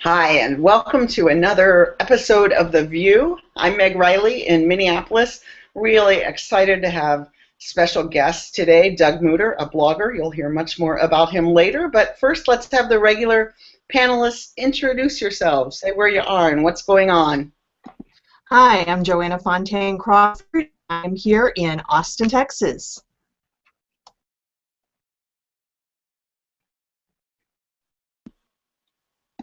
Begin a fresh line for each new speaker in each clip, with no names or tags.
Hi, and welcome to another episode of The VUU. I'm Meg Riley in Minneapolis. Really excited to have special guests today, Doug Mutter, a blogger. You'll hear much more about him later. But first, let's have the regular panelists introduce yourselves. Say where you are and what's going on.
Hi, I'm Joanna Fontaine Crawford. I'm here in Austin, Texas.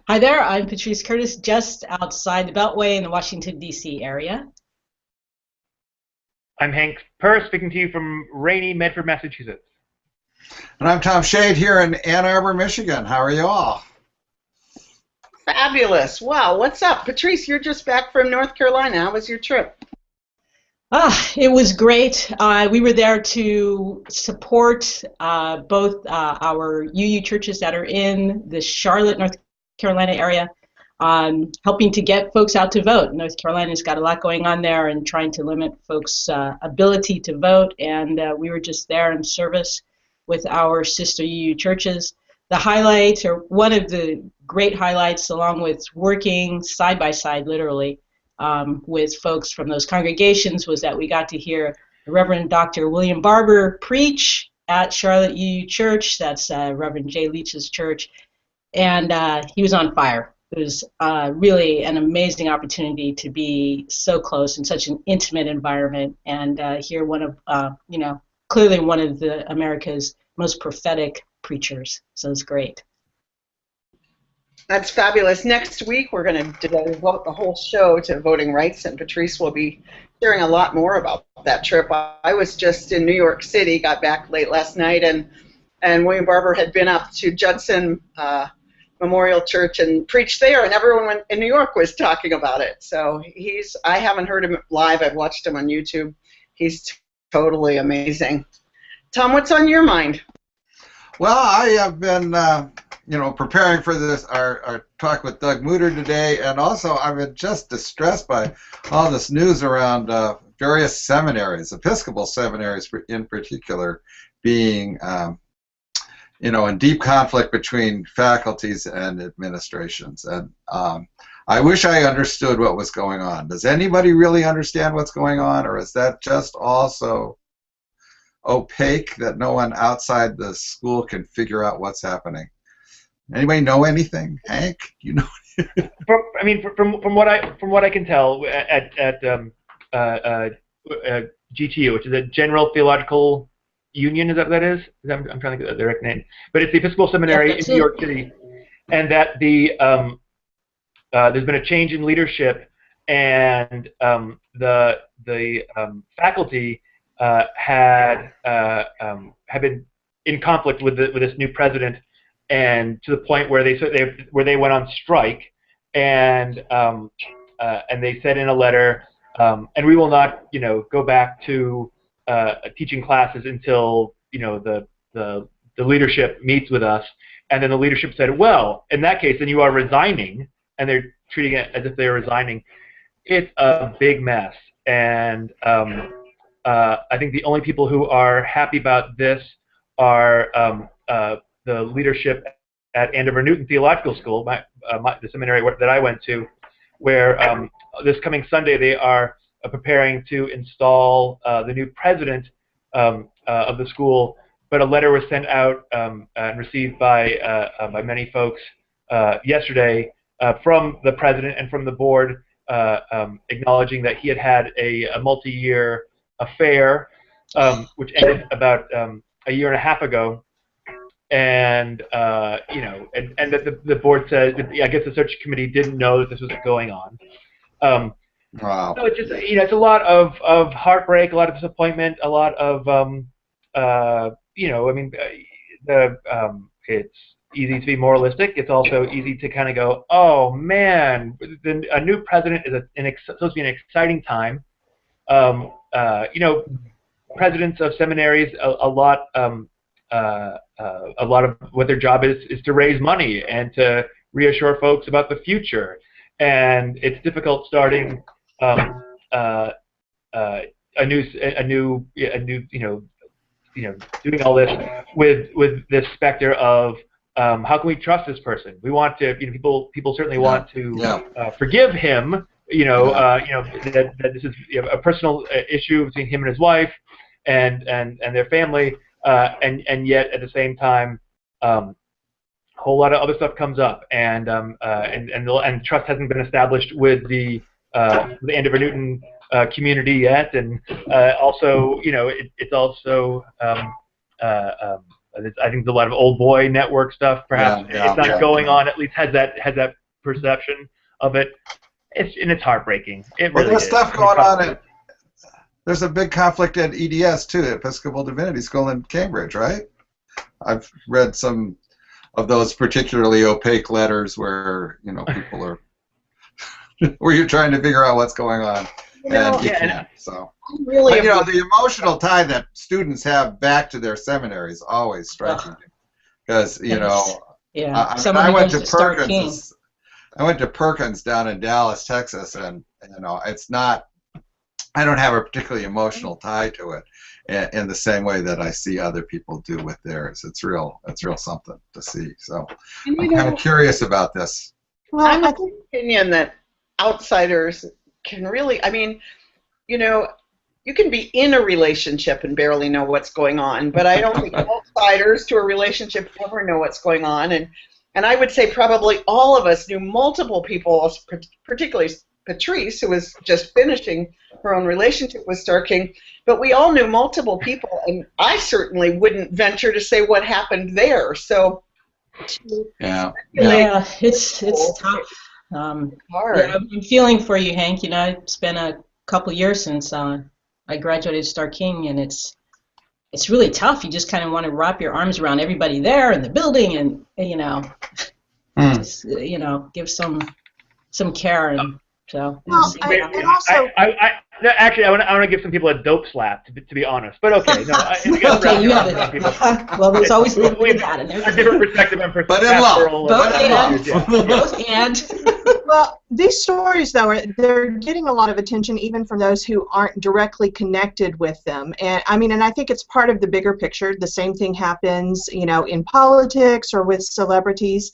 Hi there, I'm Patrice Curtis, just outside the Beltway in the Washington, D.C. area.
I'm Hank Purr, speaking to you from rainy Medford, Massachusetts.
And I'm Tom Shade here in Ann Arbor, Michigan. How are you all?
Fabulous. Wow, what's up? Patrice, you're just back from North Carolina. How was your trip?
It was great. We were there to support both our UU churches that are in the Charlotte, North Carolina area, helping to get folks out to vote. North Carolina's got a lot going on there and trying to limit folks' ability to vote, and we were just there in service with our sister UU churches. The highlight, or one of the great highlights, along with working side by side, literally, with folks from those congregations, was that we got to hear the Reverend Dr. William Barber preach at Charlotte UU Church. That's Reverend Jay Leach's church. And he was on fire. It was really an amazing opportunity to be so close in such an intimate environment and hear one of, clearly one of America's most prophetic preachers. So it's great.
That's fabulous. Next week, we're going to devote the whole show to voting rights, and Patrice will be sharing a lot more about that trip. I was just in New York City, got back late last night, and William Barber had been up to Judson Memorial Church and preached there, and everyone in New York was talking about it. So I haven't heard him live. I've watched him on YouTube. He's totally amazing. Tom, what's on your mind?
Well, I have been, preparing for this our talk with Doug Mutter today, and also I've been just distressed by all this news around various seminaries, Episcopal seminaries in particular, being in deep conflict between faculties and administrations. And I wish I understood what was going on. Does anybody really understand what's going on, or is that just also opaque that no one outside the school can figure out what's happening? Anybody know anything? Hank, you know?
From what I can tell at GTU, which is a General Theological Union, is that what that is? I'm trying to get the direct name, but it's the Episcopal Seminary in New York City, and that there's been a change in leadership, and the faculty had been in conflict with this new president, and to the point where they went on strike, and they said in a letter, and we will not go back to teaching classes until the leadership meets with us. And then the leadership said, well, in that case, then you are resigning, and they're treating it as if they're resigning. It's a big mess, and I think the only people who are happy about this are the leadership at Andover Newton Theological School, the seminary that I went to, where this coming Sunday they are preparing to install the new president of the school. But a letter was sent out and received by many folks yesterday from the president and from the board, acknowledging that he had a multi-year affair, which ended about a year and a half ago, and and that the board says, I guess the search committee didn't know that this was going on.
Wow.
So it's just it's a lot of heartbreak, a lot of disappointment, a lot of it's easy to be moralistic. It's also easy to kind of go, oh man, a new president is supposed to be an exciting time. Presidents of seminaries, a lot of what their job is to raise money and to reassure folks about the future. And it's difficult starting doing all this with this specter of how can we trust this person? We want to, people certainly want to
Yeah.
forgive him. That this is a personal issue between him and his wife, and their family, and yet at the same time, a whole lot of other stuff comes up, and trust hasn't been established with the Andover Newton community yet, and also, it's also. I think there's a lot of old boy network stuff. Perhaps it's not going on. At least has that perception of it. It's heartbreaking.
Well, there's stuff going on. There's a big conflict at EDS too, Episcopal Divinity School in Cambridge, right? I've read some of those particularly opaque letters where people are where you're trying to figure out what's going on, and you can't. So really, but, the emotional tie that students have back to their seminary is always striking, because I went to Perkins. I went to Perkins down in Dallas, Texas, and it's not. I don't have a particularly emotional tie to it in the same way that I see other people do with theirs. It's real something to see. So I'm kind of curious about this.
Well, I'm of the opinion that outsiders can really. You can be in a relationship and barely know what's going on, but I don't think outsiders to a relationship ever know what's going on. And I would say probably all of us knew multiple people, particularly Patrice, who was just finishing her own relationship with Star King, but we all knew multiple people, and I certainly wouldn't venture to say what happened there. So,
it's tough.
Hard.
I'm feeling for you, Hank. It's been a couple years since I graduated Star King, and it's really tough. You just kind of want to wrap your arms around everybody there in the building, and just, give some care. And so.
Well,
actually, I want to give some people a dope slap, to be honest. But okay, no.
Okay, you have it. Well, there's always a
different perspective and perspective.
But in love.
Both and.
Well, these stories, though, they're getting a lot of attention even from those who aren't directly connected with them. And I think it's part of the bigger picture. The same thing happens, in politics or with celebrities.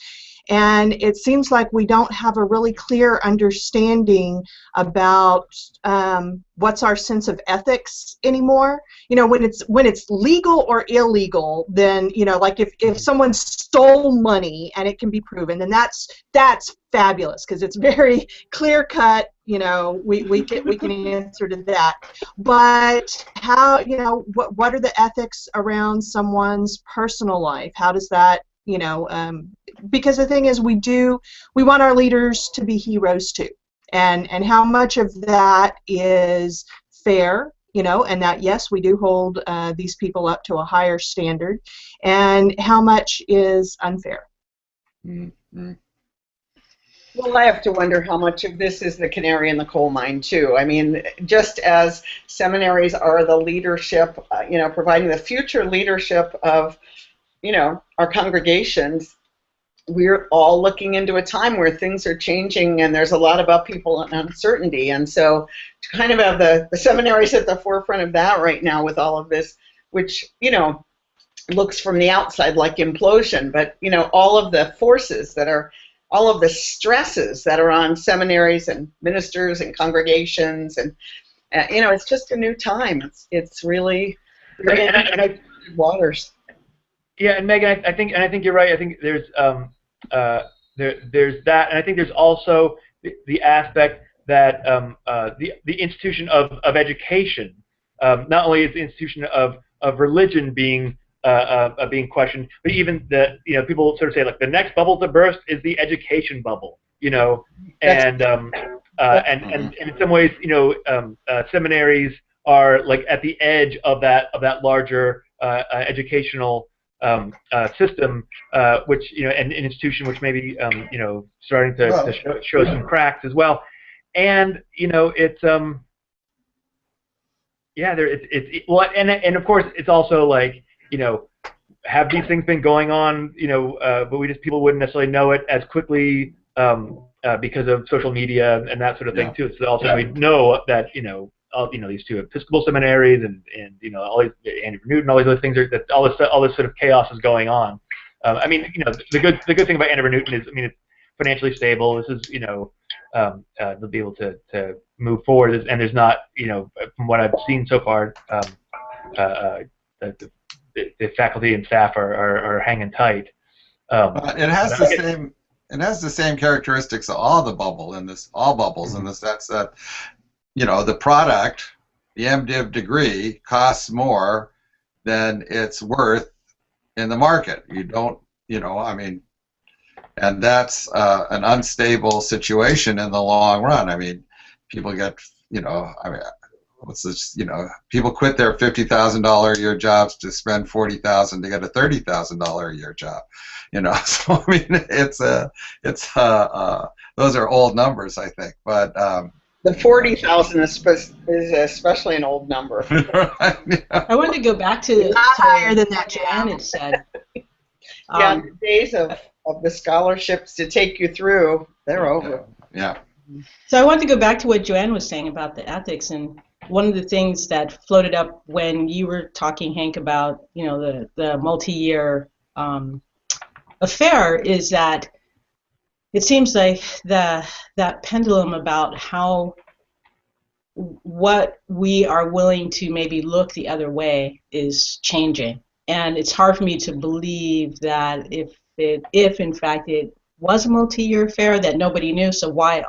And it seems like we don't have a really clear understanding about what's our sense of ethics anymore. When it's legal or illegal, then like if someone stole money and it can be proven, then that's fabulous, because it's very clear cut. We can answer to that. But how what are the ethics around someone's personal life? How does that because the thing is, we want our leaders to be heroes too, and how much of that is fair, and that yes, we do hold these people up to a higher standard, and how much is unfair.
Mm-hmm.
Well, I have to wonder how much of this is the canary in the coal mine too. Just as seminaries are the leadership, providing the future leadership of our congregations, we're all looking into a time where things are changing and there's a lot of upheaval and uncertainty. And so to kind of have the seminaries at the forefront of that right now with all of this, which, looks from the outside like implosion, but, all of the forces that are, all of the stresses that are on seminaries and ministers and congregations, and, it's just a new time. It's really waters.
Yeah, and Megan, I think you're right. I think there's there's that, and I think there's also the aspect that the institution of education, not only is the institution of religion being questioned, but even people sort of say, like, the next bubble to burst is the education bubble, and in some ways, seminaries are like at the edge of that larger educational system, which an institution which may be starting to show some cracks as well, and it's and of course it's also like have these things been going on but people wouldn't necessarily know it as quickly because of social media and that sort of thing too. So also we know that these two Episcopal seminaries and all these Andover Newton, all these other things that all this sort of chaos is going on. I mean, the good thing about Andover Newton is, I mean, it's financially stable. This is, they'll be able to move forward, and there's not, from what I've seen so far, the faculty and staff are hanging tight.
It has the same characteristics of all bubbles in the sense that the product, the MDiv degree, costs more than it's worth in the market. You don't, I mean, and that's an unstable situation in the long run. I mean, people get, I mean, what's this? People quit their $50,000 a year jobs to spend $40,000 to get a $30,000 a year job. So I mean, those are old numbers, I think. But
the 40,000 is especially an old number.
I wanted to go back to
higher than that,
Joanna had said.
Yeah, the days of the scholarships to take you through, they're over.
Yeah.
So I wanted to go back to what Joanne was saying about the ethics, and one of the things that floated up when you were talking, Hank, about the multi-year affair is that it seems like that pendulum about what we are willing to maybe look the other way is changing, and it's hard for me to believe that if in fact it was a multi-year affair that nobody knew, so why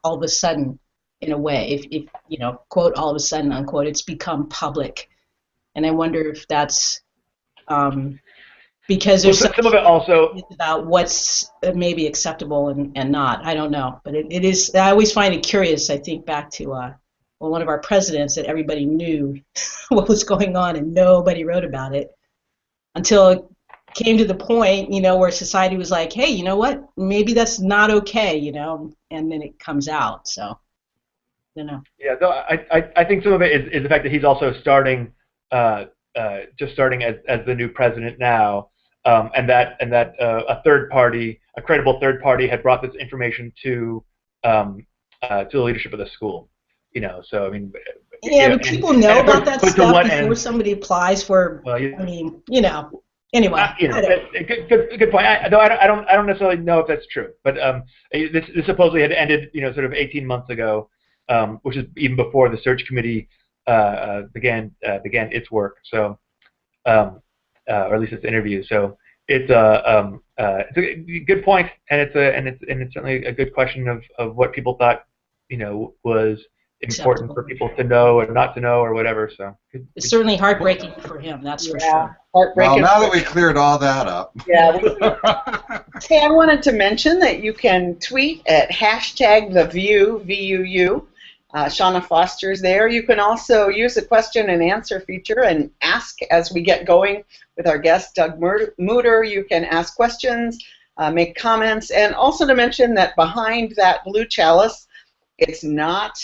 all of a sudden, in a way, if quote, all of a sudden, unquote, it's become public. And I wonder if that's because there's
some of it also
about what's maybe acceptable and not. I don't know, but it is. I always find it curious. I think back to one of our presidents, that everybody knew what was going on and nobody wrote about it until it came to the point, where society was like, hey, you know what? Maybe that's not okay, and then it comes out. So,
Yeah, so I think some of it is the fact that he's also starting, just starting as the new president now, and that a third party, a credible third party, had brought this information to the leadership of the school. So I mean.
Yeah, but people know about that stuff before somebody applies for. Well, I mean, Anyway,
good point. I don't necessarily know if that's true, but this supposedly had ended, sort of 18 months ago, which is even before the search committee began its work. So, or at least its interview. So it's a good point, and it's certainly a good question of what people thought, was important for people to know or not to know or whatever. So
it's certainly heartbreaking for him, that's for sure.
Well, now that we cleared all that up.
Yeah. Hey, I wanted to mention that you can tweet at hashtag the VUU, VUU. Shauna Foster's there. You can also use the question and answer feature and ask as we get going with our guest, Doug Mutter. You can ask questions, make comments, and also to mention that behind that blue chalice, it's not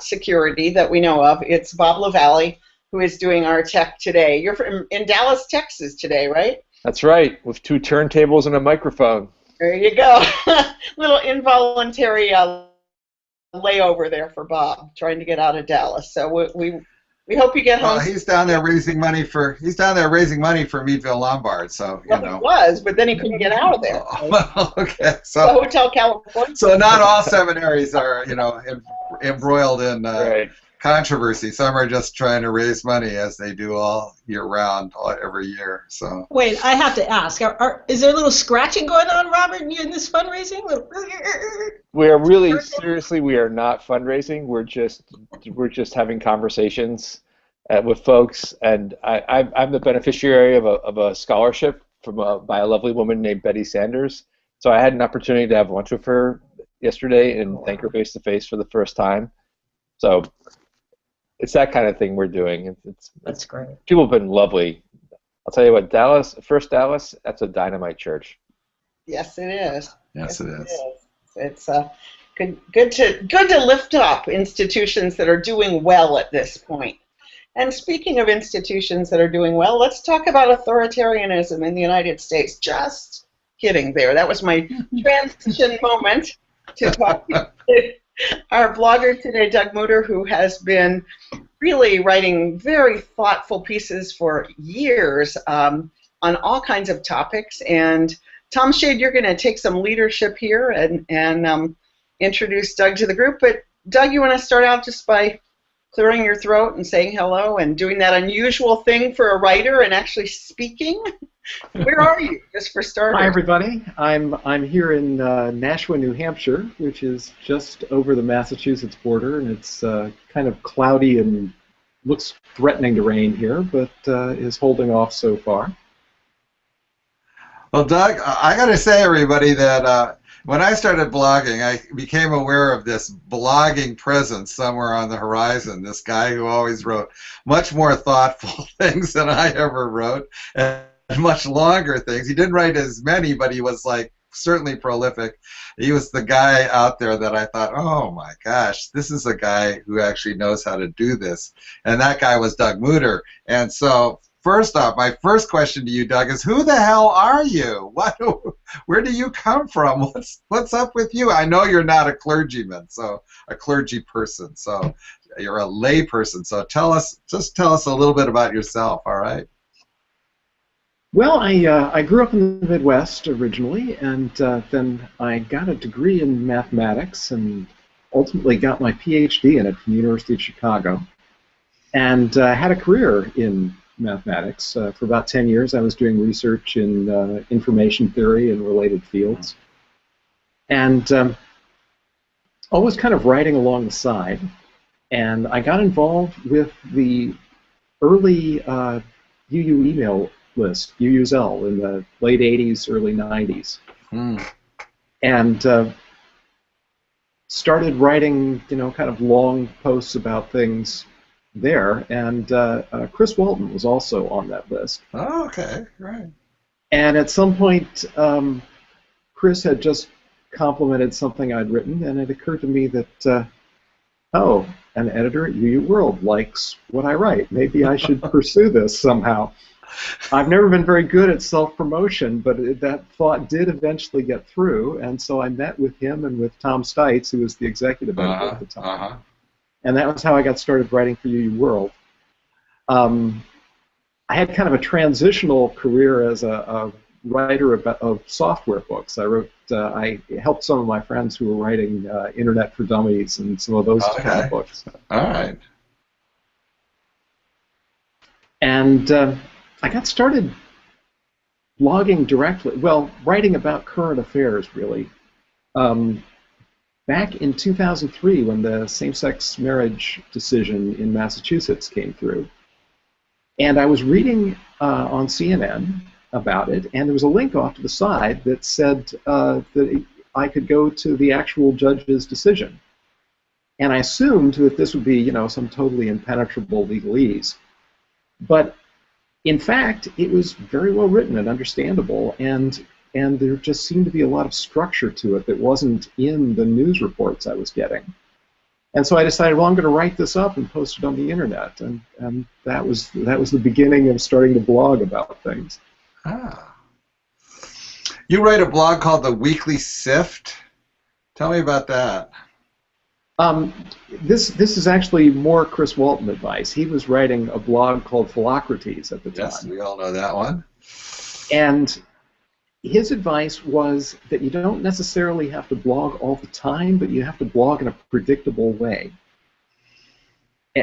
security that we know of. It's Bob LaValle, who is doing our tech today. You're in Dallas, Texas today, right?
That's right, with 2 turntables and a microphone.
There you go. Little involuntary layover there for Bob, trying to get out of Dallas. So we hope you get home.
Well, he's down there raising money for Meadville Lombard. So
he was, but then he couldn't get out of there.
Well, okay. So
the Hotel California.
So not all seminaries are embroiled in controversy. Some are just trying to raise money, as they do all year round, every year. So
wait, I have to ask: is there a little scratching going on, Robert, in this fundraising?
We are really seriously. We are not fundraising. We're just having conversations with folks, and I'm the beneficiary of a scholarship by a lovely woman named Betty Sanders. So I had an opportunity to have lunch with her yesterday and thank her face to face for the first time. So it's that kind of thing we're doing.
That's great.
People have been lovely. I'll tell you what, Dallas, that's a dynamite church.
Yes, it is.
Yes, it is.
It's good to lift up institutions that are doing well at this point. And speaking of institutions that are doing well, let's talk about authoritarianism in the United States. Just kidding there. That was my transition moment to talk to our blogger today, Doug Mutter, who has been really writing very thoughtful pieces for years on all kinds of topics. And Tom Shade, you're going to take some leadership here and introduce Doug to the group. But Doug, you want to start out just by clearing your throat and saying hello and doing that unusual thing for a writer and actually speaking? Where are you, just for starters?
Hi, everybody. I'm here in Nashua, New Hampshire, which is just over the Massachusetts border, and it's kind of cloudy and looks threatening to rain here, but is holding off so far.
Well, Doug, I got to say, everybody, that when I started blogging, I became aware of this blogging presence somewhere on the horizon. This guy who always wrote much more thoughtful things than I ever wrote, and much longer things. He didn't write as many, but he was like certainly prolific. He was the guy out there that I thought, oh my gosh, this is a guy who actually knows how to do this. And that guy was Doug Mutter. And so, first off, my first question to you, Doug, is who the hell are you? Where do you come from? What's up with you? I know you're not a clergyman, so a clergy person, so you're a lay person. So just tell us a little bit about yourself, all right?
Well, I grew up in the Midwest originally, and then I got a degree in mathematics and ultimately got my PhD in it from the University of Chicago, and had a career in mathematics. For about 10 years, I was doing research in information theory and related fields, and always kind of writing along the side. And I got involved with the early UU email list, UUZL, in the late 80s, early 90s. And started writing, kind of long posts about things there, and Chris Walton was also on that list.
Oh, okay, right.
And at some point, Chris had just complimented something I'd written, and it occurred to me that, oh, an editor at UU World likes what I write. Maybe I should pursue this somehow. I've never been very good at self-promotion, but that thought did eventually get through, and so I met with him and with Tom Stites, who was the executive editor at the time. And that was how I got started writing for UU World. I had kind of a transitional career as a writer of software books. I helped some of my friends who were writing Internet for Dummies and some of those kind of books.
All right.
And I got started blogging directly, well, writing about current affairs, really, back in 2003 when the same-sex marriage decision in Massachusetts came through. And I was reading on CNN about it, and there was a link off to the side that said that I could go to the actual judge's decision. And I assumed that this would be, some totally impenetrable legalese. But in fact, it was very well written and understandable, and there just seemed to be a lot of structure to it that wasn't in the news reports I was getting. And so I decided, well, I'm going to write this up and post it on the internet, and that was the beginning of starting to blog about things.
Ah. You write a blog called The Weekly Sift. Tell me about that.
This is actually more Chris Walton advice. He was writing a blog called Philocrates at the time.
Yes, we all know that one.
And his advice was that you don't necessarily have to blog all the time, but you have to blog in a predictable way,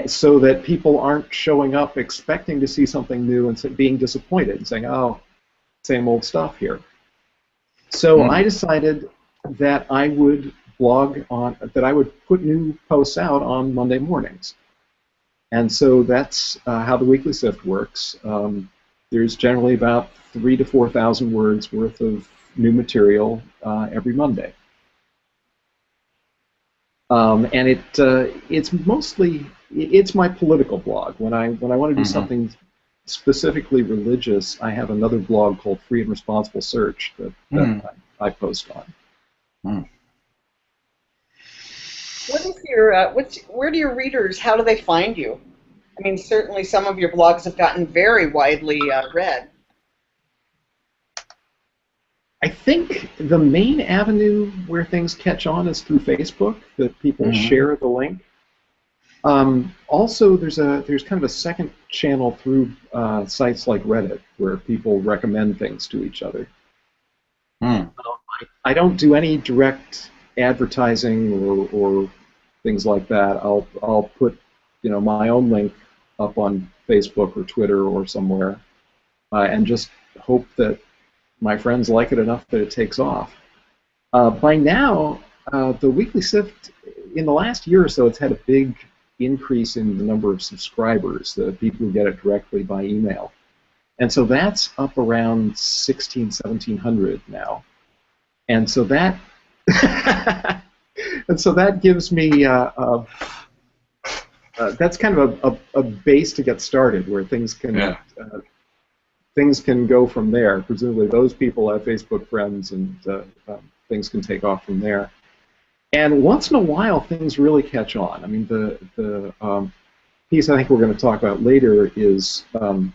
so that people aren't showing up expecting to see something new and being disappointed and saying, oh, same old stuff here. So I decided that I would I would put new posts out on Monday mornings. And so that's how the Weekly Sift works. There's generally about 3,000 to 4,000 words worth of new material every Monday. And it's mostly, it's my political blog. When I want to do something specifically religious, I have another blog called Free and Responsible Search that I post on.
What is your, where do your readers, how do they find you? I mean, certainly some of your blogs have gotten very widely read.
I think the main avenue where things catch on is through Facebook, that people share the link. Also, there's kind of a second channel through sites like Reddit where people recommend things to each other. I don't do any direct advertising or things like that. I'll put my own link up on Facebook or Twitter or somewhere, and just hope that my friends like it enough that it takes off. By now, the Weekly Sift, in the last year or so, it's had a big increase in the number of subscribers, the people who get it directly by email. And so that's up around 1,700 now. And so that gives me that's kind of a base to get started, where things can things can go from there. Presumably, those people have Facebook friends, and things can take off from there. And once in a while, things really catch on. I mean, the piece I think we're going to talk about later is not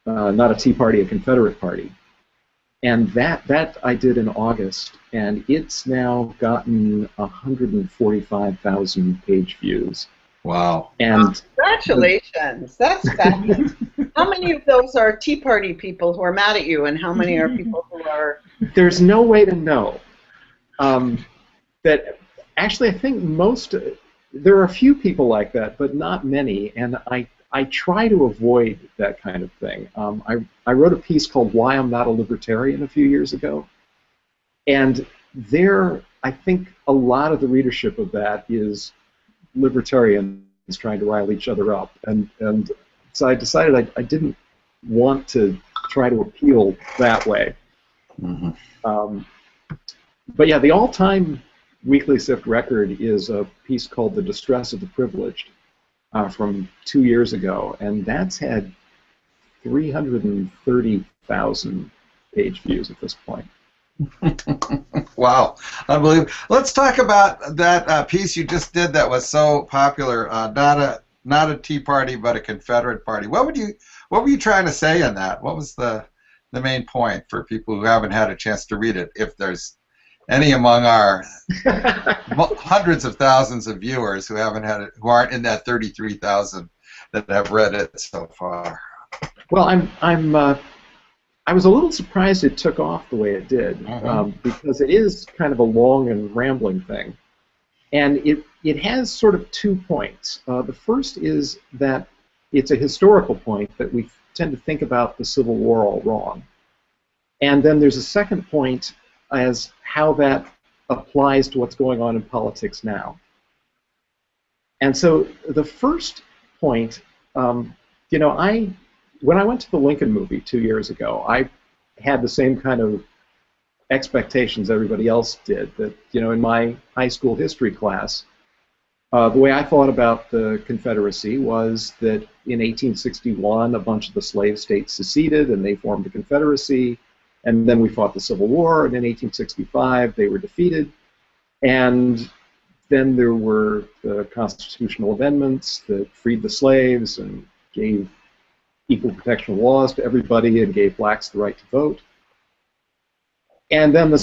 a Tea Party, a Confederate Party. And that I did in August, and it's now gotten 145,000 page views.
Wow.
And
congratulations. That's fabulous. How many of those are Tea Party people who are mad at you, and how many are people who are...
There's no way to know. That actually, I think there are a few people like that, but not many, and I try to avoid that kind of thing. I wrote a piece called "Why I'm Not a Libertarian" a few years ago, and there I think a lot of the readership of that is libertarians trying to rile each other up, and so I decided I didn't want to try to appeal that way. Mm-hmm. But yeah, the all-time Weekly Sift record is a piece called "The Distress of the Privileged" from 2 years ago, and that's had 330,000 page views at this point.
Wow, unbelievable. Let's talk about that piece you just did that was so popular. Not a Tea Party, but a Confederate Party. What were you trying to say in that? What was the main point for people who haven't had a chance to read it, if there's any among our hundreds of thousands of viewers who haven't had it, who aren't in that 33,000 that have read it so far?
Well, I was a little surprised it took off the way it did, because it is kind of a long and rambling thing, and it has sort of 2 points. The first is that it's a historical point that we tend to think about the Civil War all wrong, and then there's a second point as how that applies to what's going on in politics now. And so the first point, when I went to the Lincoln movie 2 years ago, I had the same kind of expectations everybody else did, that, in my high school history class, the way I thought about the Confederacy was that in 1861, a bunch of the slave states seceded and they formed the Confederacy. And then we fought the Civil War, and in 1865 they were defeated, and then there were the constitutional amendments that freed the slaves and gave equal protection laws to everybody and gave blacks the right to vote. And then the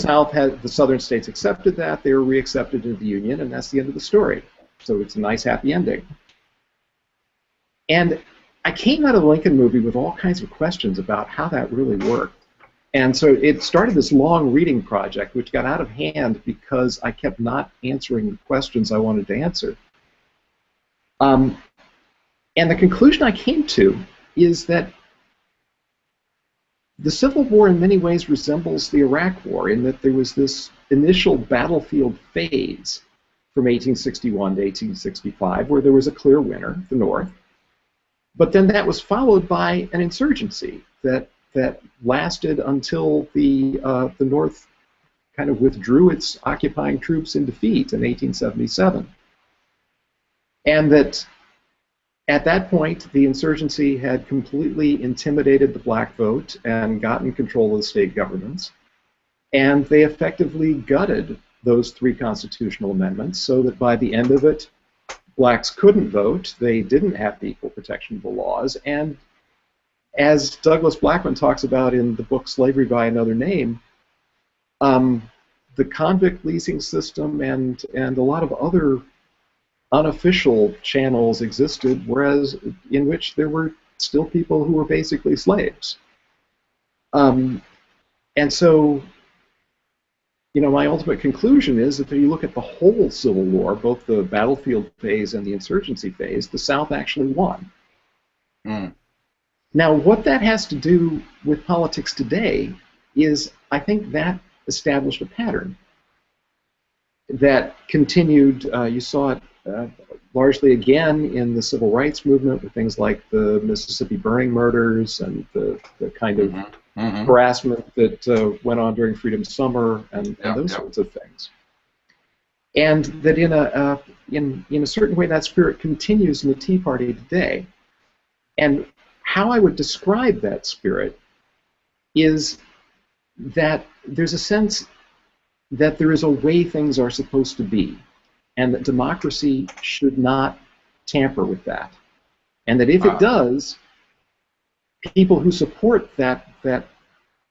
southern states accepted that, they were reaccepted into the Union, and that's the end of the story. So it's a nice happy ending. And I came out of the Lincoln movie with all kinds of questions about how that really worked. And so it started this long reading project, which got out of hand because I kept not answering the questions I wanted to answer. And the conclusion I came to is that the Civil War in many ways resembles the Iraq War, in that there was this initial battlefield phase from 1861 to 1865 where there was a clear winner, the North. But then that was followed by an insurgency that lasted until the North kind of withdrew its occupying troops in defeat in 1877. And that at that point, the insurgency had completely intimidated the black vote and gotten control of the state governments. And they effectively gutted those 3 constitutional amendments so that by the end of it, blacks couldn't vote, they didn't have the equal protection of the laws, and as Douglas Blackman talks about in the book Slavery by Another Name, the convict leasing system and a lot of other unofficial channels existed, whereas in which there were still people who were basically slaves. And so, you know, my ultimate conclusion is that if you look at the whole Civil War, both the battlefield phase and the insurgency phase, the South actually won.
Mm.
Now, what that has to do with politics today is, I think that established a pattern that continued. You saw it largely again in the civil rights movement with things like the Mississippi burning murders and the kind of harassment that went on during Freedom Summer and those sorts of things. And that in a certain way that spirit continues in the Tea Party today. And how I would describe that spirit is that there's a sense that there is a way things are supposed to be, and that democracy should not tamper with that. And that if it does, people who support that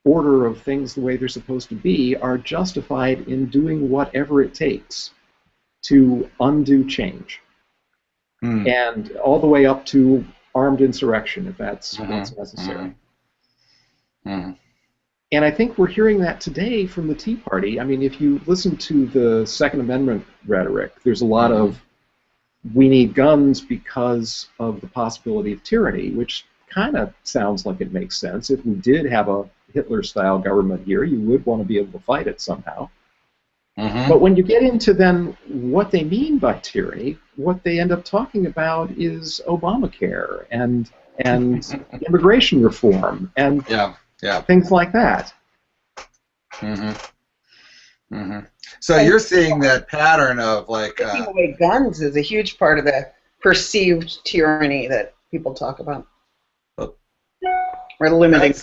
order of things the way they're supposed to be are justified in doing whatever it takes to undo change. And all the way up to armed insurrection, if that's necessary. And I think we're hearing that today from the Tea Party. I mean, if you listen to the Second Amendment rhetoric, there's a lot of, we need guns because of the possibility of tyranny, which kind of sounds like it makes sense. If we did have a Hitler-style government here, you would want to be able to fight it somehow. But when you get into then what they mean by tyranny, what they end up talking about is Obamacare and immigration reform and things like that.
So you're seeing that pattern of like
taking away guns is a huge part of the perceived tyranny that people talk about. Or limiting.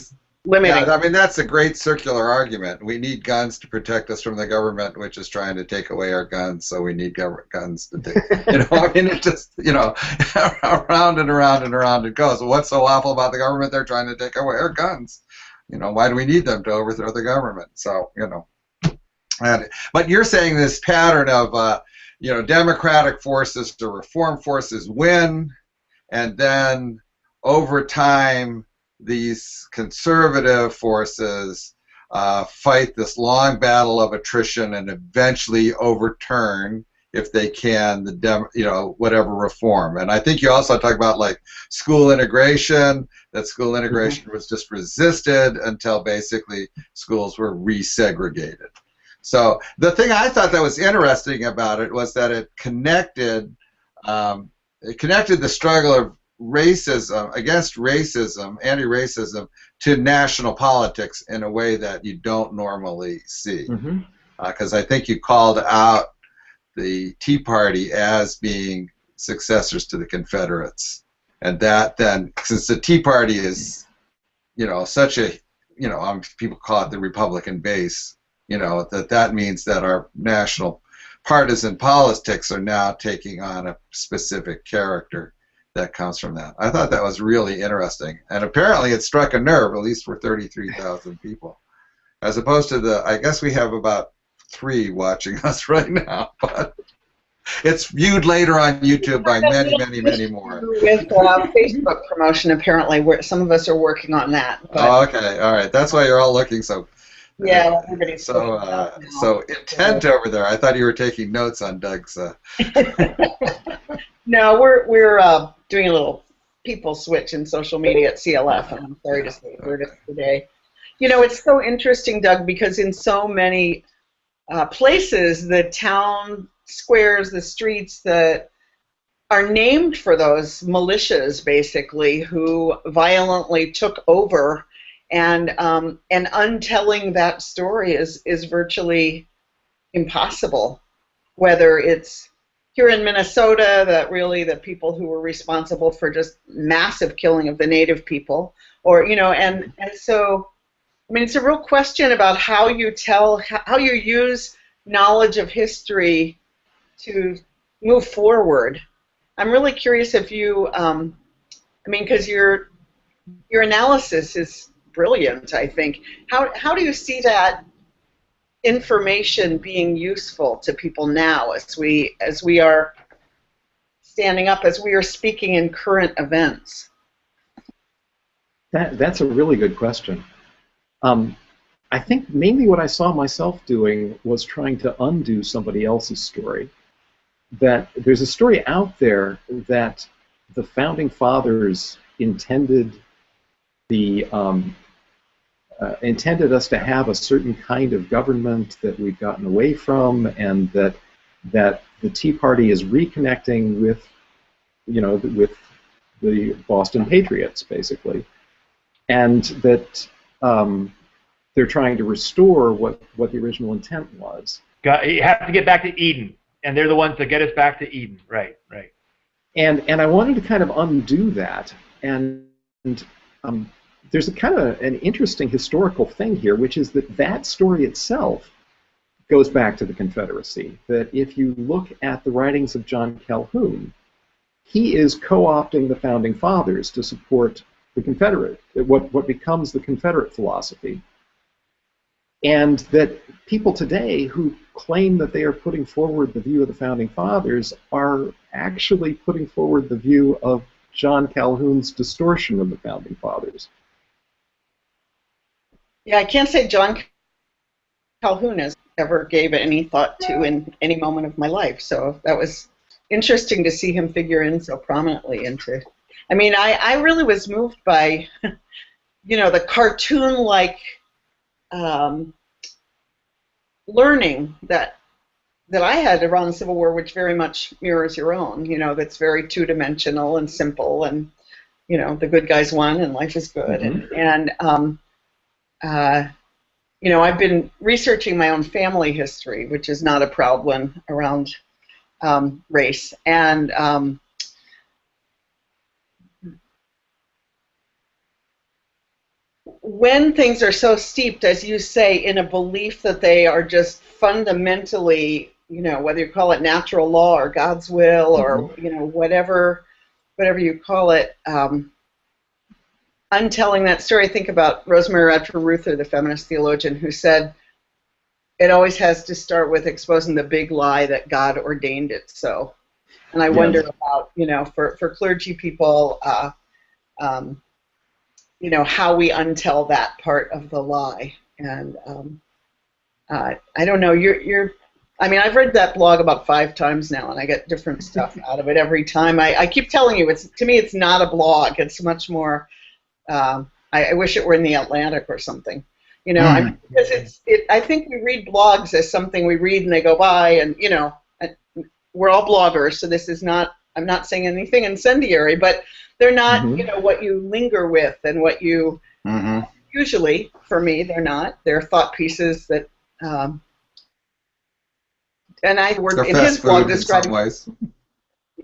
Yeah, I mean, that's a great circular argument. We need guns to protect us from the government, which is trying to take away our guns, so we need guns to take, you know, I mean, it just, you know, around and around and around it goes. What's so awful about the government? They're trying to take away our guns. You know, why do we need them to overthrow the government? So, you know. But you're saying this pattern of, you know, democratic forces to reform forces win, and then over time, these conservative forces fight this long battle of attrition and eventually overturn, if they can, the whatever reform. And I think you also talk about like school integration. That school integration was just resisted until basically schools were resegregated. So the thing I thought that was interesting about it was that it connected the struggle of racism, against racism, anti-racism, to national politics in a way that you don't normally see. Because I think you called out the Tea Party as being successors to the Confederates. And that then, since the Tea Party is, you know, such a, you know, people call it the Republican base, you know, that means that our national partisan politics are now taking on a specific character that comes from that. I thought that was really interesting, and apparently it struck a nerve, at least for 33,000 people, as opposed to the, I guess we have about 3 watching us right now, but it's viewed later on YouTube by many, many, many more.
With Facebook promotion, apparently, some of us are working on that.
Oh, okay, all right, that's why you're all looking so.
Yeah, everybody's
so intent over there. I thought you were taking notes on Doug's.
No, we're doing a little people switch in social media at CLF, and I'm sorry to say we're just today. You know, it's so interesting, Doug, because in so many places, the town squares, the streets that are named for those militias, basically, who violently took over, and untelling that story is virtually impossible. Whether it's here in Minnesota, that really the people who were responsible for just massive killing of the native people, or, you know, and so, I mean, it's a real question about how you use knowledge of history to move forward. I'm really curious if you, I mean, because your analysis is brilliant, I think. How do you see that information being useful to people now as we are standing up as we are speaking in current events?
That's a really good question. I think mainly what I saw myself doing was trying to undo somebody else's story. That there's a story out there that the Founding Fathers intended intended us to have a certain kind of government that we've gotten away from, and that the Tea Party is reconnecting with, with the Boston Patriots, basically, and that they're trying to restore what the original intent was.
You have to get back to Eden, and they're the ones that get us back to Eden. Right.
And I wanted to kind of undo that, and there's a kind of an interesting historical thing here, which is that story itself goes back to the Confederacy. That if you look at the writings of John Calhoun, he is co-opting the Founding Fathers to support the Confederate, what becomes the Confederate philosophy. And that people today who claim that they are putting forward the view of the Founding Fathers are actually putting forward the view of John Calhoun's distortion of the Founding Fathers.
Yeah, I can't say John Calhoun has ever gave any thought to in any moment of my life. So that was interesting to see him figure in so prominently into. I mean, I really was moved by, the cartoon-like learning that I had around the Civil War, which very much mirrors your own. That's very two-dimensional and simple, and the good guys won, and life is good.
Mm-hmm.
I've been researching my own family history, which is not a proud one around race, and when things are so steeped, as you say, in a belief that they are just fundamentally, whether you call it natural law or God's will or, whatever you call it, I'm telling that story. I think about Rosemary Radford Ruether, the feminist theologian, who said, it always has to start with exposing the big lie that God ordained it so. And I wonder about, for clergy people, how we untell that part of the lie. And I don't know. I've read that blog about 5 times now, and I get different stuff out of it every time. I keep telling you, to me, it's not a blog. It's much more. I wish it were in the Atlantic or something. Because I think we read blogs as something we read and they go by, and we're all bloggers, so this is not. I'm not saying anything incendiary, but they're not, what you linger with and what you. Usually, for me, they're not. They're thought pieces that. And I worked in his blog describing.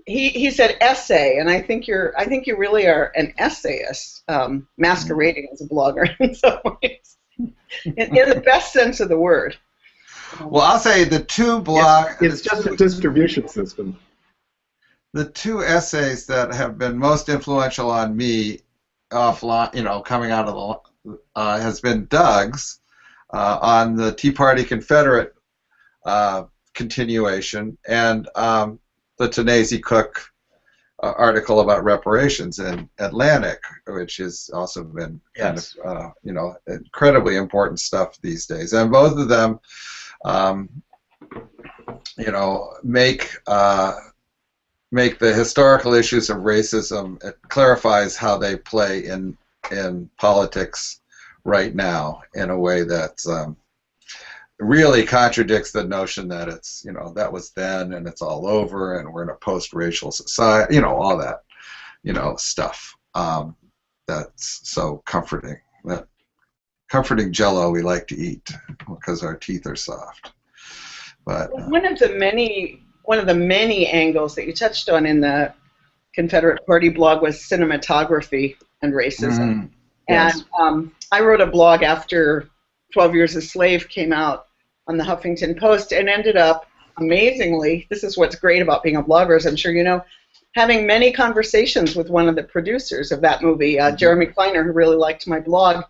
He said essay, and I think you really are an essayist, masquerading as a blogger in some ways, in the best sense of the word.
Well, I'll say the two blogs.
It's just a distribution system.
The 2 essays that have been most influential on me, offline, coming out of the, has been Doug's on the Tea Party Confederate continuation, and the Tanesi Cook article about reparations in Atlantic, which has also been kind of incredibly important stuff these days. And both of them, make the historical issues of racism. It clarifies how they play in politics right now in a way that really contradicts the notion that it's that was then and it's all over and we're in a post-racial society, all that stuff. That's so comforting. That comforting Jell-O we like to eat because our teeth are soft. But
one of the many angles that you touched on in the Confederate Party blog was cinematography and racism.
Yes.
And I wrote a blog after 12 Years a Slave came out on the Huffington Post, and ended up, amazingly, this is what's great about being a blogger, as I'm sure you know, having many conversations with one of the producers of that movie, Jeremy Kleiner, who really liked my blog.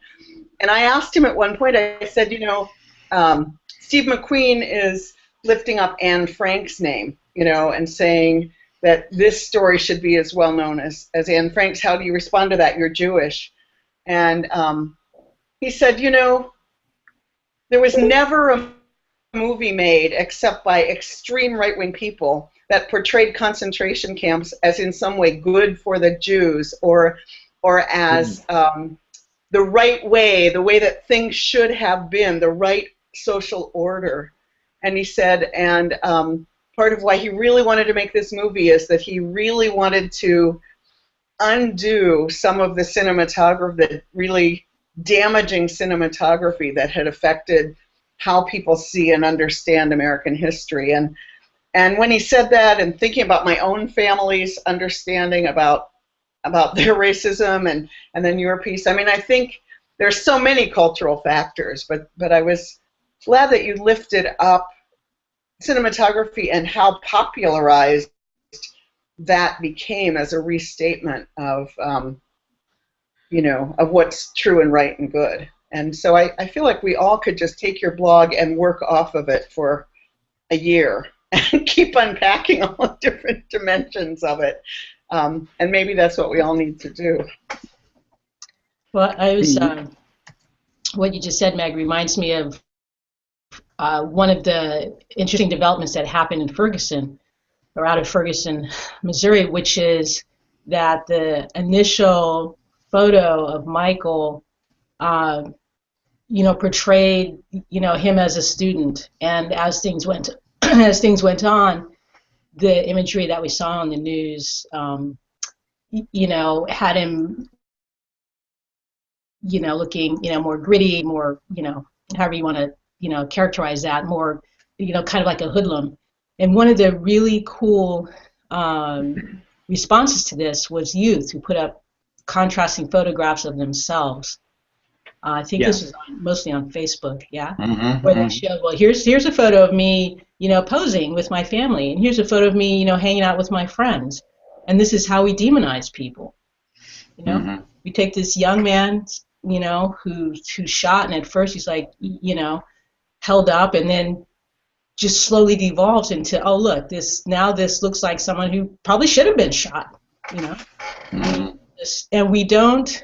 And I asked him at one point, I said, Steve McQueen is lifting up Anne Frank's name, and saying, that this story should be as well known as Anne Frank's. How do you respond to that? You're Jewish. And he said, you know, there was never a movie made except by extreme right-wing people that portrayed concentration camps as in some way good for the Jews, or as the right way, the way that things should have been, the right social order. And he said, and part of why he really wanted to make this movie is that he really wanted to undo some of the cinematography, the really damaging cinematography that had affected how people see and understand American history. And when he said that, and thinking about my own family's understanding about their racism, and then your piece, I mean, I think there's so many cultural factors, but I was glad that you lifted up cinematography and how popularized that became as a restatement of, you know, of what's true and right and good. And so I feel like we all could just take your blog and work off of it for a year and keep unpacking all the different dimensions of it. And maybe that's what we all need to do.
Well, what you just said, Meg, reminds me of one of the interesting developments that happened in Ferguson, or out of Ferguson, Missouri, which is that the initial photo of Michael, you know, portrayed, you know, him as a student, and as things went on, the imagery that we saw on the news, you know, had him, you know, looking, you know, more gritty, more, you know, however you want to, you know, characterize that, more, you know, kind of like a hoodlum. And one of the really cool responses to this was youth who put up contrasting photographs of themselves. I think this was mostly on Facebook, where they showed, well, here's a photo of me, you know, posing with my family, and here's a photo of me, you know, hanging out with my friends, and this is how we demonize people. You know, we take this young man, you know, who's shot, and at first he's like, you know, held up, and then just slowly devolves into, oh, look, this looks like someone who probably should have been shot, you know. And we don't,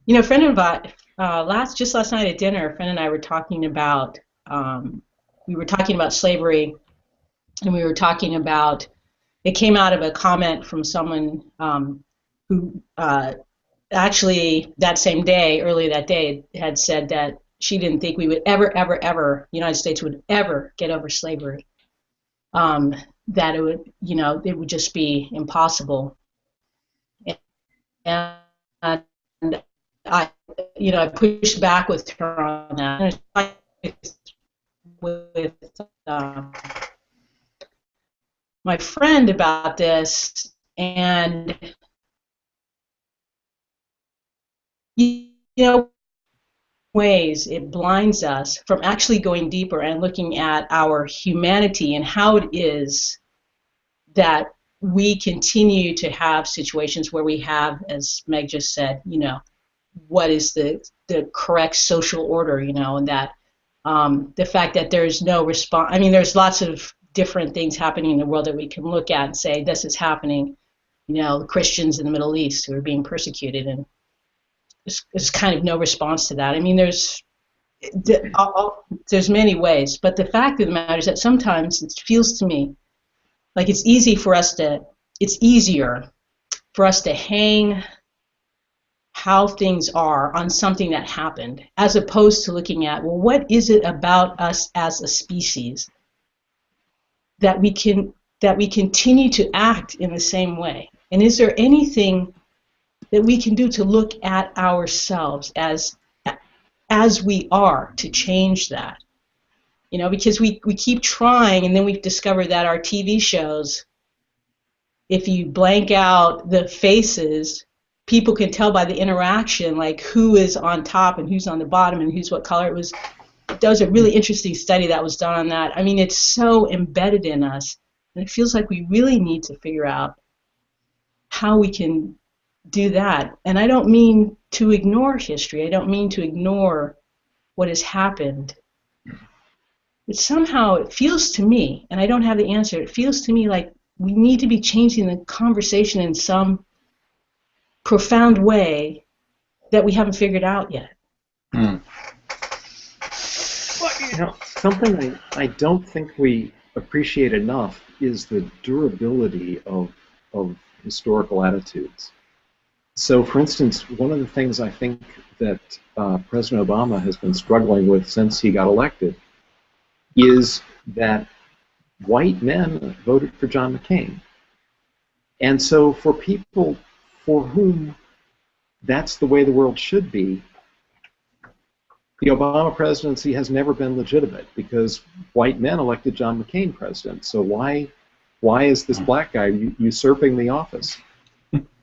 you know, a friend of mine, just last night at dinner, a friend and I were talking about, slavery, and we were talking about, it came out of a comment from someone who actually that same day, earlier that day, had said that she didn't think we would ever, United States would ever get over slavery. That it would, you know, it would just be impossible. And I, you know, I pushed back with her on that. With my friend about this, and you know, ways it blinds us from actually going deeper and looking at our humanity and how it is that we continue to have situations where we have, as Meg just said, you know, what is the correct social order, you know, and that the fact that there's no response. I mean, there's lots of different things happening in the world that we can look at and say, this is happening, you know, Christians in the Middle East who are being persecuted, and there's kind of no response to that. I mean, there's many ways, but the fact of the matter is that sometimes it feels to me like it's easier for us to hang how things are on something that happened, as opposed to looking at, well, what is it about us as a species that we continue to act in the same way? And is there anything that we can do to look at ourselves as we are to change that? You know, because we keep trying, and then we discover that our TV shows, if you blank out the faces, people can tell by the interaction, like who is on top and who's on the bottom and who's what color. There was a really interesting study that was done on that. I mean, it's so embedded in us, and it feels like we really need to figure out how we can do that. And I don't mean to ignore history. I don't mean to ignore what has happened. But somehow it feels to me, and I don't have the answer, it feels to me like we need to be changing the conversation in some profound way that we haven't figured out yet.
Well, something I don't think we appreciate enough is the durability of historical attitudes. So, for instance, one of the things I think that President Obama has been struggling with since he got elected is that white men voted for John McCain. And so for people for whom that's the way the world should be, the Obama presidency has never been legitimate because white men elected John McCain president. So why is this black guy usurping the office?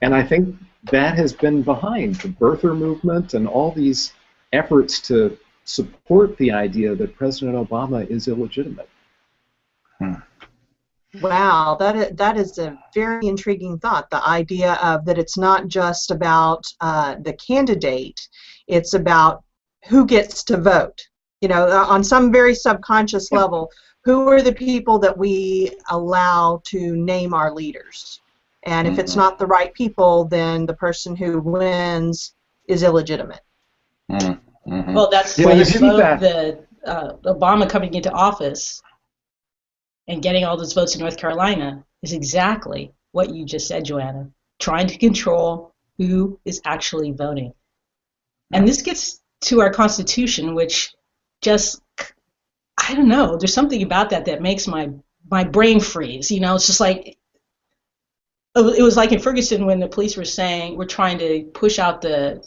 And I think that has been behind the birther movement and all these efforts to support the idea that President Obama is illegitimate.
Wow, that is a very intriguing thought, the idea of that it's not just about the candidate, it's about who gets to vote. You know, on some very subconscious level, who are the people that we allow to name our leaders? And if it's not the right people, then the person who wins is illegitimate.
Well, that's why the Obama coming into office and getting all those votes in North Carolina is exactly what you just said, Joanna, trying to control who is actually voting. And this gets to our Constitution, which just, I don't know, there's something about that makes my brain freeze. You know, it's just like, it was like in Ferguson when the police were saying, we're trying to push out the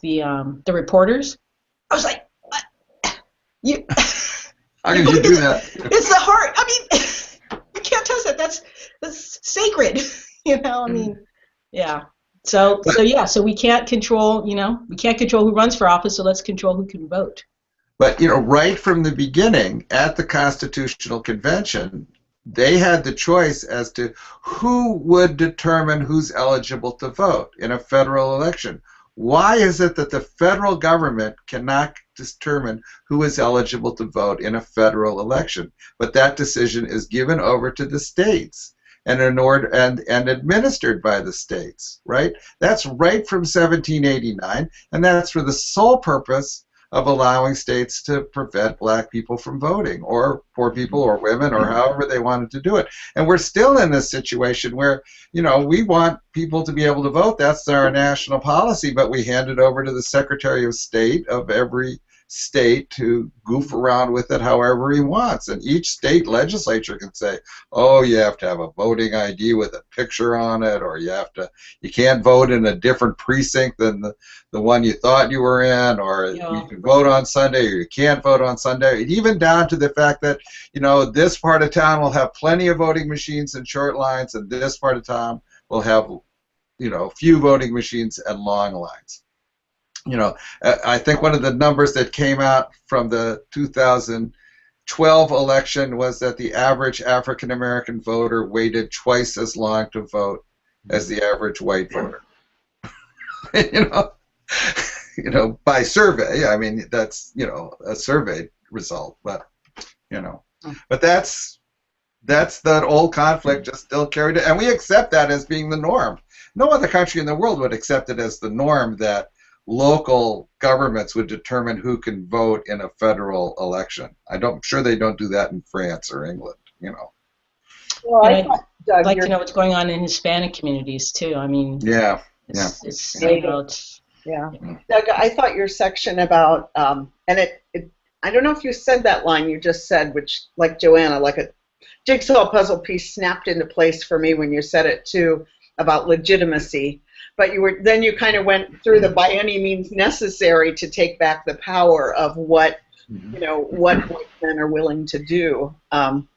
reporters. I was like, what?
How can you do that?
It's the heart. I mean, you can't touch that. That's sacred. You know, I mean, yeah. So we can't control, we can't control who runs for office, so let's control who can vote.
But, right from the beginning, at the Constitutional Convention, they had the choice as to who would determine who's eligible to vote in a federal election. Why is it that the federal government cannot determine who is eligible to vote in a federal election? But that decision is given over to the states and administered by the states, right? That's right from 1789, and that's for the sole purpose of allowing states to prevent black people from voting, or poor people, or women, or however they wanted to do it. And we're still in this situation where, we want people to be able to vote. That's our national policy, but we hand it over to the Secretary of State of every state to goof around with it however he wants. And each state legislature can say, oh, you have to have a voting ID with a picture on it, or you can't vote in a different precinct than the one you thought you were in, or you can vote on Sunday, or you can't vote on Sunday, even down to the fact that, this part of town will have plenty of voting machines and short lines, and this part of town will have, few voting machines and long lines. I think one of the numbers that came out from the 2012 election was that the average African American voter waited twice as long to vote as the average white voter. By survey. I mean, that's a survey result, but that's that old conflict just still carried it, and we accept that as being the norm. No other country in the world would accept it as the norm that local governments would determine who can vote in a federal election. I'm sure they don't do that in France or England,
Well,
I'd like to know what's going on in Hispanic communities too. I mean,
yeah.
Doug, I thought your section about, I don't know if you said that line you just said, which, like Joanna, like a jigsaw puzzle piece snapped into place for me when you said it too, about legitimacy. But you kind of went through the by any means necessary to take back the power of what what white men are willing to do.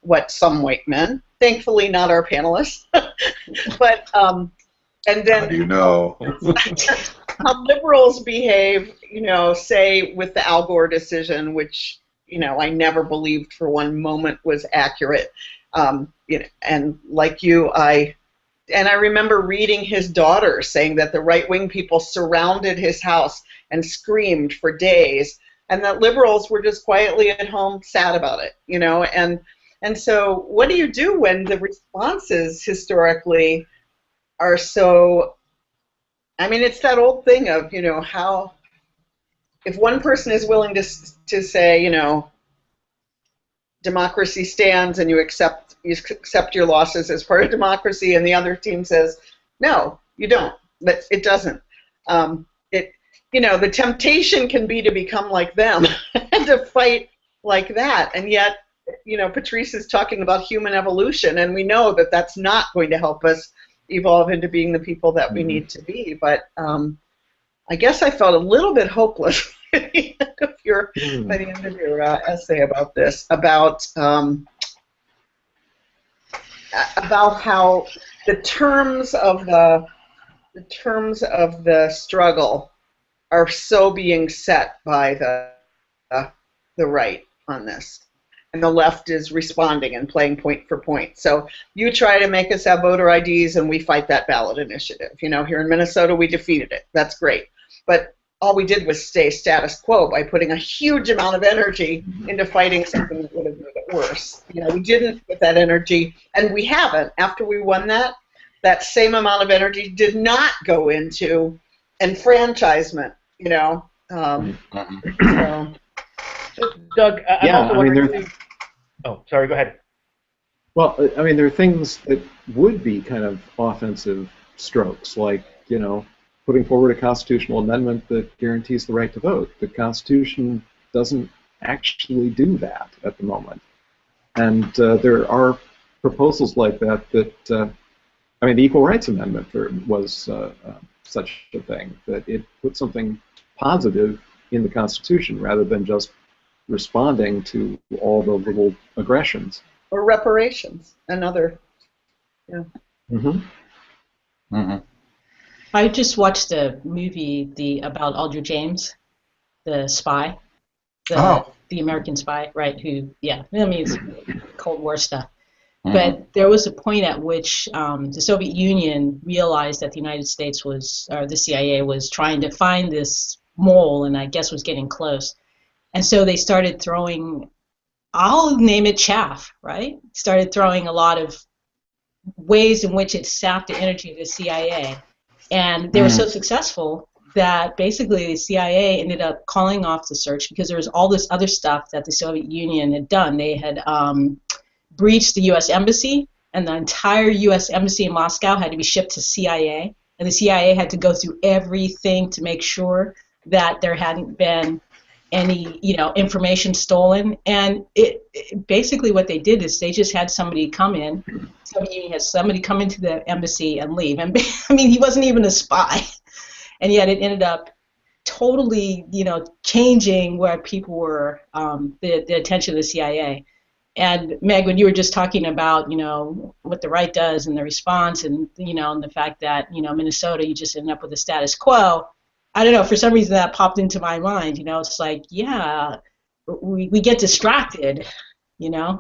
What some white men, thankfully not our panelists, but and then
how do you know
how liberals behave? Say with the Al Gore decision, which I never believed for one moment was accurate. And like you, I remember reading his daughter saying that the right-wing people surrounded his house and screamed for days, and that liberals were just quietly at home sad about it, and And so what do you do when the responses historically are so, I mean, it's that old thing of, you know, how, if one person is willing to say, you know, democracy stands and you accept your losses as part of democracy, and the other team says, no, you don't, but it doesn't. You know, the temptation can be to become like them and to fight like that, and yet, you know, Patrice is talking about human evolution, and we know that that's not going to help us evolve into being the people that we need to be. But I guess I felt a little bit hopeless by the end of your essay about this, about how the terms of the struggle are so being set by the right on this, and the left is responding and playing point for point. So you try to make us have voter IDs, and we fight that ballot initiative. You know, here in Minnesota, we defeated it. That's great, but all we did was stay status quo by putting a huge amount of energy into fighting something that would have made it worse. You know, we didn't put that energy, and we haven't. After we won that same amount of energy did not go into enfranchisement. You know, so.
Doug, I'm
Yeah,
also
I mean,
wondering. Oh, sorry. Go ahead.
Well, I mean, there are things that would be kind of offensive strokes, like, you know, putting forward a constitutional amendment that guarantees the right to vote. The Constitution doesn't actually do that at the moment. And there are proposals like that I mean, the Equal Rights Amendment was such a thing, that it put something positive in the Constitution rather than just responding to all the little aggressions.
Or reparations, another. Yeah.
Mm-hmm.
Mm-hmm.
I just watched a movie about Aldrich James, the spy, the American spy, right? Who, yeah, I mean, it's Cold War stuff.
Mm-hmm.
But there was a point at which the Soviet Union realized that the United States or the CIA was trying to find this mole, and I guess was getting close. And so they started throwing, I'll name it chaff, right? Started throwing a lot of ways in which it sapped the energy of the CIA. And they were so successful that basically the CIA ended up calling off the search because there was all this other stuff that the Soviet Union had done. They had breached the U.S. Embassy, and the entire U.S. Embassy in Moscow had to be shipped to CIA, and the CIA had to go through everything to make sure that there hadn't been any, you know, information stolen. And it basically what they did is they just had somebody come in. Soviet Union had somebody come into the embassy and leave. And I mean, he wasn't even a spy, and yet it ended up totally, you know, changing where people were, the attention of the CIA. And Meg, when you were just talking about, you know, what the right does and the response, and, you know, and the fact that, you know, Minnesota, you just end up with a status quo. I don't know, for some reason that popped into my mind. You know, it's like, yeah, we get distracted, you know,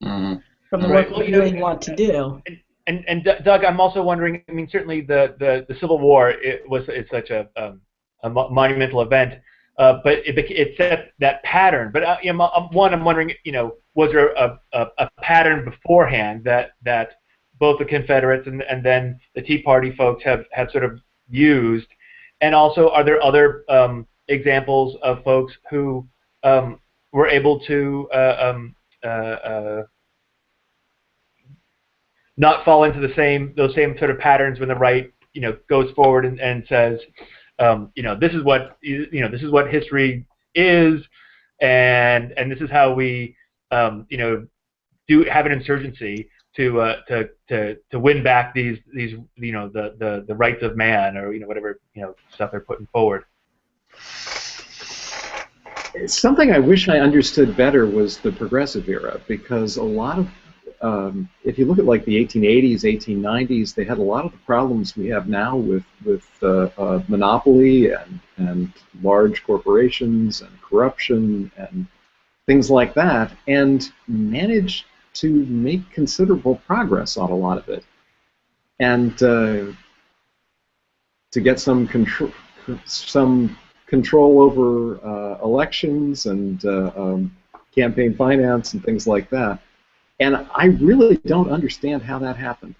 from the work we really want to do.
And Doug, I'm also wondering. I mean, certainly the Civil War it's such a monumental event, but it set that pattern. But you know, I'm wondering, you know, was there a pattern beforehand that both the Confederates and then the Tea Party folks have sort of used? And also, are there other examples of folks who were able to not fall into those same sort of patterns when the right, you know, goes forward and says, you know, this is what this is what history is, and this is how we, you know, do have an insurgency to win back these you know, the rights of man, or, you know, whatever, you know, stuff they're putting forward.
Something I wish I understood better was the progressive era, because a lot of, if you look at like the 1880s, 1890s, they had a lot of the problems we have now with monopoly and large corporations and corruption and things like that, and managed to make considerable progress on a lot of it, and to get some control over elections and campaign finance and things like that. And I really don't understand how that happened.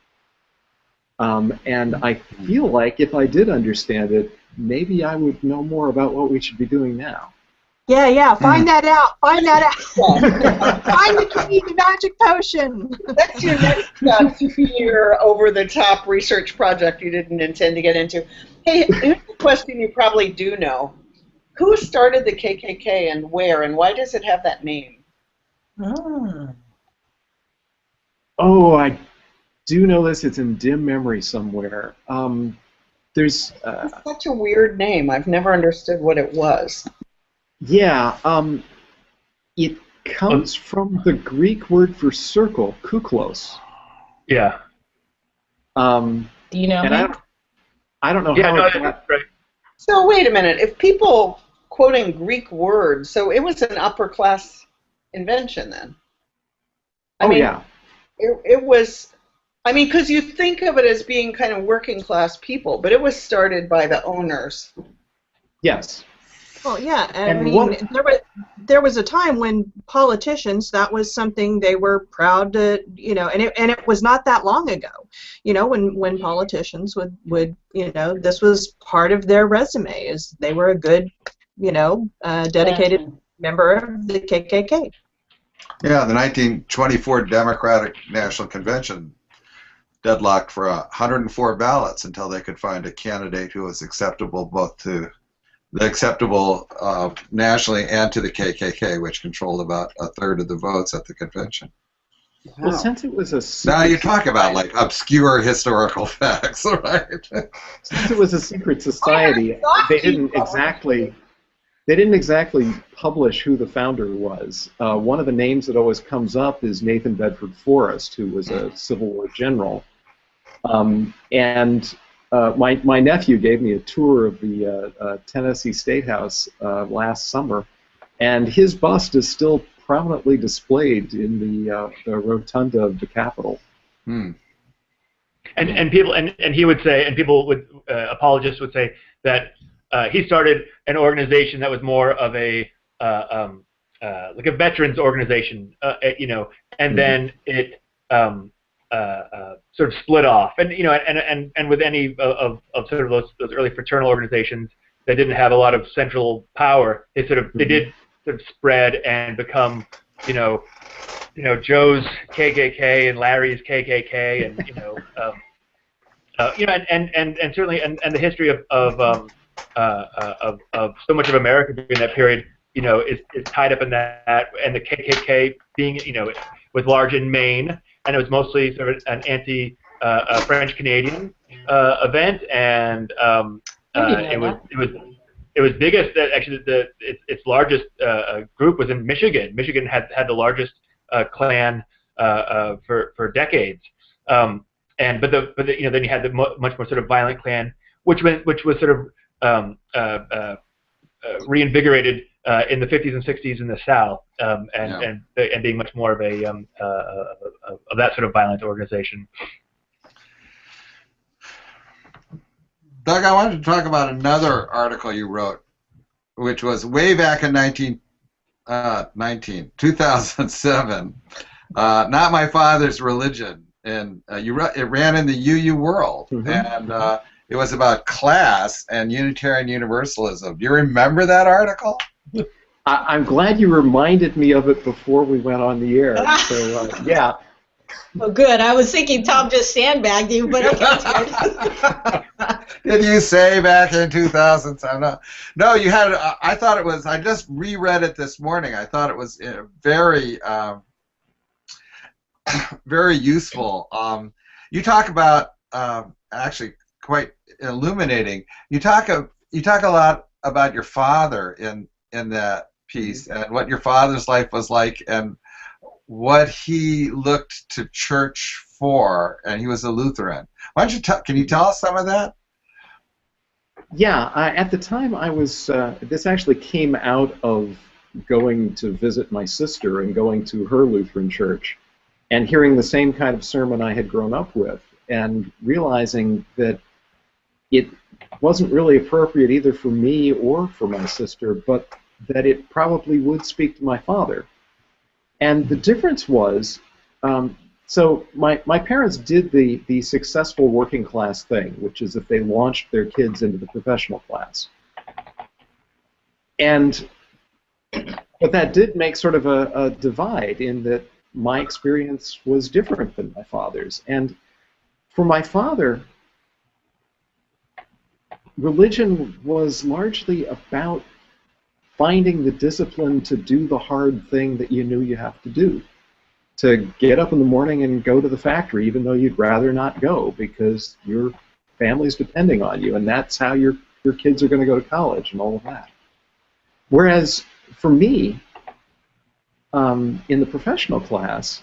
And I feel like if I did understand it, maybe I would know more about what we should be doing now.
Yeah, find that out. Find that out. Find the key, the magic potion.
That's your next fear over-the-top research project you didn't intend to get into. Hey, here's a question you probably do know. Who started the KKK and where, and why does it have that name?
Oh, I do know this. It's in dim memory somewhere. There's
It's such a weird name. I've never understood what it was.
Yeah, it comes from the Greek word for circle, kuklos.
Yeah.
Do you know him?
I don't know
Yeah,
how
no,
it
that's
got.
right.
So wait a minute. If people quoting Greek words, so it was an upper class invention then? I mean,
yeah.
It was. I mean, because you think of it as being kind of working class people, but it was started by the owners.
Yes.
Well, yeah,
And
I mean,
what-
there was a time when politicians, that was something they were proud to, and it was not that long ago, when politicians would this was part of their resume, is they were a good, dedicated member of the KKK.
Yeah, the 1924 Democratic National Convention deadlocked for 104 ballots until they could find a candidate who was acceptable nationally and to the KKK, which controlled about a third of the votes at the convention.
Well, since it was a secret
Now you talk about like obscure historical facts, right?
Since it was a secret society, they didn't exactly publish who the founder was. One of the names that always comes up is Nathan Bedford Forrest, who was a Civil War general. My nephew gave me a tour of the Tennessee State House last summer, and his bust is still prominently displayed in the rotunda of the Capitol.
Hmm.
And he would say, and people would apologists would say that he started an organization that was more of a like a veterans organization, and then it sort of split off, and with any of sort of those early fraternal organizations that didn't have a lot of central power, they did sort of spread and become Joe's KKK and Larry's KKK, and certainly and the history of so much of America during that period is tied up in that, and the KKK being was large in Maine. And it was mostly sort of an anti-French Canadian event, and it was biggest. Actually, its largest group was in Michigan. Michigan had the largest Klan for decades. But then you had the much more sort of violent Klan, which was sort of reinvigorated in the 50s and 60s in the South, and being much more of a of that sort of violent organization.
Doug, I wanted to talk about another article you wrote, which was way back in 2007. Not My Father's Religion, and it ran in the UU World, and it was about class and Unitarian Universalism. Do you remember that article?
I'm glad you reminded me of it before we went on the air. So, yeah.
Oh, good. I was thinking Tom just sandbagged you, but okay.
Did you say back in 2007? No, you had. I thought it was. I just reread it this morning. I thought it was very, very useful. You talk about actually quite illuminating. You talk a lot about your father in that piece, and what your father's life was like, and what he looked to church for, and he was a Lutheran. Why don't you can you tell us some of that?
Yeah, at the time I was. This actually came out of going to visit my sister and going to her Lutheran church, and hearing the same kind of sermon I had grown up with, and realizing that it wasn't really appropriate either for me or for my sister, but that it probably would speak to my father. And the difference was, so my parents did the successful working class thing, which is if they launched their kids into the professional class. But that did make sort of a divide in that my experience was different than my father's. And for my father, religion was largely about finding the discipline to do the hard thing that you knew you have to do. To get up in the morning and go to the factory even though you'd rather not go because your family's depending on you, and that's how your kids are going to go to college and all of that. Whereas for me, in the professional class,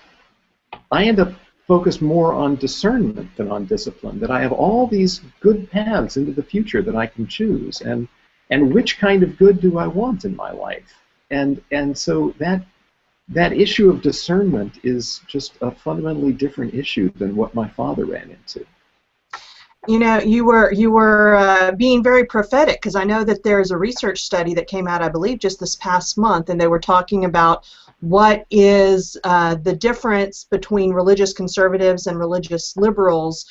I end up focused more on discernment than on discipline, that I have all these good paths into the future that I can choose, and which kind of good do I want in my life? And so that issue of discernment is just a fundamentally different issue than what my father ran into.
You know, you were being very prophetic, because I know that there's a research study that came out, I believe, just this past month, and they were talking about what is the difference between religious conservatives and religious liberals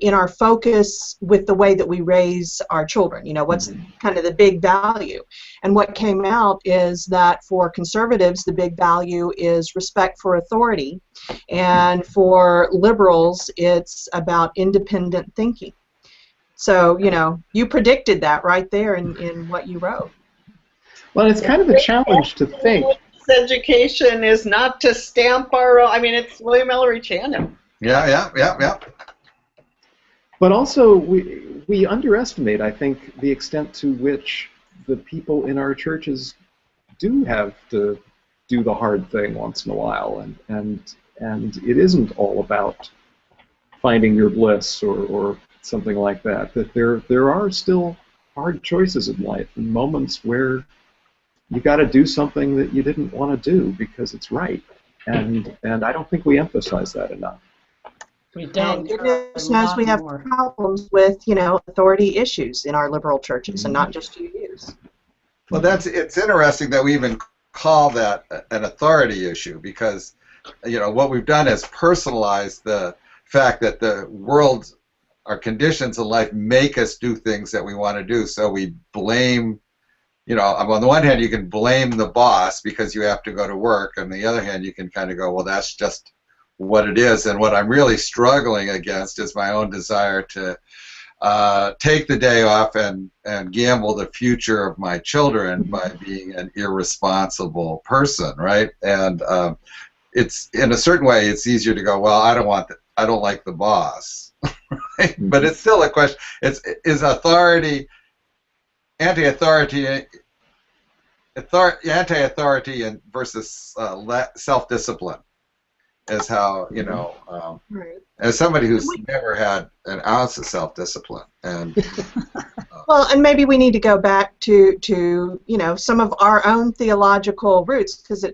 in our focus with the way that we raise our children. You know, what's kind of the big value. And what came out is that for conservatives, the big value is respect for authority, and for liberals, it's about independent thinking. So, you know, you predicted that right there in what you wrote.
Well, it's kind of a challenge to think.
Education is not to stamp our own. I mean, it's William Ellery Channing.
Yeah.
But also, we underestimate, I think, the extent to which the people in our churches do have to do the hard thing once in a while, and it isn't all about finding your bliss or something like that. That there are still hard choices in life, and moments where you got to do something that you didn't want to do because it's right, and I don't think we emphasize that enough.
We don't.
And goodness knows we have problems with, you know, authority issues in our liberal churches, and not just VUUs.
Well, it's interesting that we even call that an authority issue, because, you know, what we've done is personalize the fact that the world, our conditions in life make us do things that we want to do. So we blame, you know, on the one hand you can blame the boss because you have to go to work, and on the other hand you can kind of go, well, that's just what it is. And what I'm really struggling against is my own desire to take the day off and gamble the future of my children by being an irresponsible person, right? And it's, in a certain way, it's easier to go, well, I don't like the boss, right? But it's still a question. Is authority, anti-authority versus self-discipline. Is how, you know, as somebody who's never had an ounce of self-discipline, and
well, and maybe we need to go back to you know, some of our own theological roots, because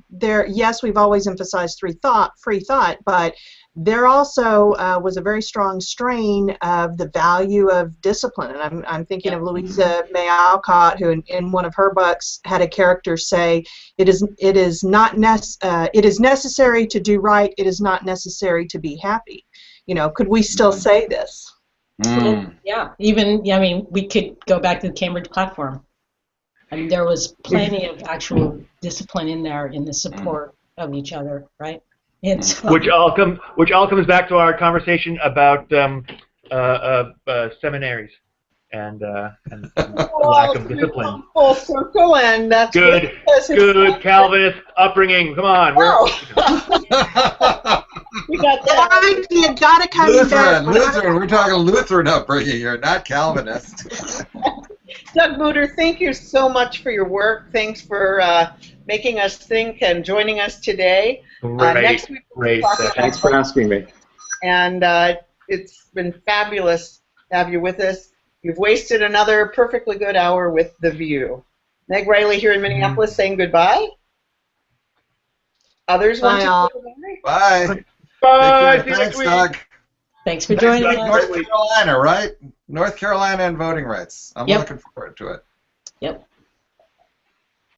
yes, we've always emphasized free thought, but there also was a very strong strain of the value of discipline, and I'm thinking of Louisa May Alcott, who in one of her books had a character say, it is necessary to do right, it is not necessary to be happy. You know, could we still say this?
Well, yeah, even, I mean, we could go back to the Cambridge platform. I mean, there was plenty of actual discipline in there in the support of each other, right?
Which all comes back to our conversation about seminaries and lack of discipline.
Full circle, and that's
good Calvinist upbringing. Come on,
we got that.
You gotta come
Lutheran. We're talking Lutheran upbringing here, not Calvinist.
Doug Mutter, thank you so much for your work. Thanks for making us think and joining us today. Next week,
Thanks for asking me.
And it's been fabulous to have you with us. You've wasted another perfectly good hour with the VUU. Meg Riley here in Minneapolis saying goodbye. Others want to say
goodbye? Bye.
Bye.
Thanks, Doug.
Thanks for joining us.
North Carolina, right? North Carolina and voting rights. I'm looking forward to it.
Yep.